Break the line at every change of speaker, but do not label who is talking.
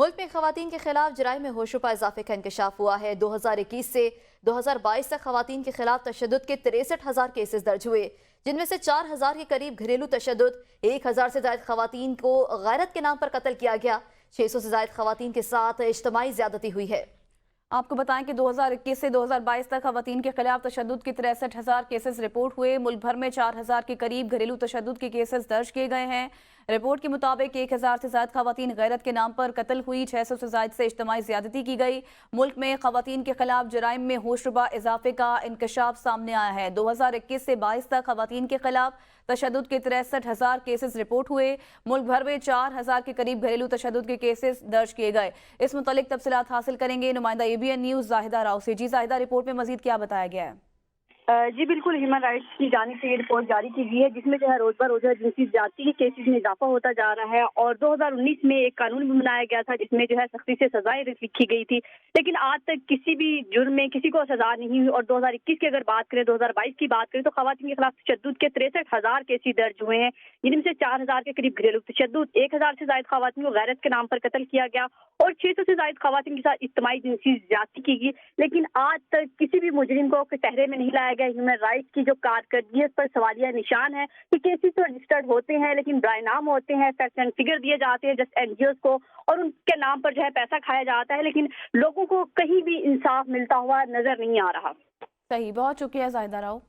मुल्क में खवातीन के खिलाफ जराइम में होशरुबा इजाफे का इंकशाफ हुआ है। 2021 से 2022 तक खवातीन के खिलाफ तशद्दुद के 63,000 केसेस दर्ज हुए, जिनमें से 4,000 के करीब घरेलू तशद्दुद, 1,000 से ज्यादा खवातीन को गैरत के नाम पर कत्ल किया गया, 600 से ज्यादा खवातीन के साथ इज्तिमाई ज्यादती हुई है।
आपको बताएं कि 2021 से 2022 तक खवातीन के खिलाफ तशद्दुद के 63,000 केसेस रिपोर्ट हुए। मुल्क भर में 4,000 के करीब घरेलू तशद्दुद के केसेस दर्ज किए गए हैं। रिपोर्ट के मुताबिक 1,000 से ज्यादा खवातीन गैरत के नाम पर कत्ल हुई, 600 से ज्यादा से इज्तिमाई ज्यादती की गई। मुल्क में खवातीन के खिलाफ जराइम में होशरुबा इजाफे का इंकशाफ सामने आया है। 2021 से 22 तक खवातीन के खिलाफ तशद्दुद के 63,000 केसेस रिपोर्ट हुए। मुल्क भर में 4,000 के करीब घरेलू तशद्दुद के केसेस दर्ज किए गए। इस मुतालिक तफसीलात हासिल करेंगे नुमाइंदा ABN न्यूज़ जाहिदा राव से। जी जाहिदा, रिपोर्ट में मजीद क्या बताया गया है?
जी बिल्कुल, ह्यूमन राइट्स की जानिब से ये रिपोर्ट जारी की गई है, जिसमें जो है रोज बर रोज जिनसी ज्यादती के केसेस में इजाफा होता जा रहा है। और 2019 में एक कानून भी बनाया गया था, जिसमें जो है सख्ती से सजाएं लिखी गई थी, लेकिन आज तक किसी भी जुर्म में किसी को सजा नहीं हुई। और 2021 की अगर बात करें, 2022 की बात करें, तो खवातीन के खिलाफ तशद्दुद के 63,000 केसेस दर्ज हुए हैं, जिनमें से 4,000 के करीब घरेलू तशद्दुद, 1,000 से ज्यादा खवातीन को गैरत के नाम पर कत्ल किया गया और 600 से ज्यादा खवातीन के साथ इज्तिमाई जिनसी ज्यादती की गई। लेकिन आज तक किसी भी मुजरिम को कटहरे में नहीं लाया गया। ह्यूमन राइट्स की जो कारकर्दगी है, उस पर सवालिया निशान है कि केसेस तो रजिस्टर्ड होते हैं, लेकिन बरानाम होते हैं, फैक्ट एंड फिगर दिए जाते हैं जस्ट NGOs को, और उनके नाम पर जो है पैसा खाया जाता है, लेकिन लोगों को कहीं भी इंसाफ मिलता हुआ नजर नहीं आ रहा।
सही, बहुत शुक्रिया जाहिदा राव।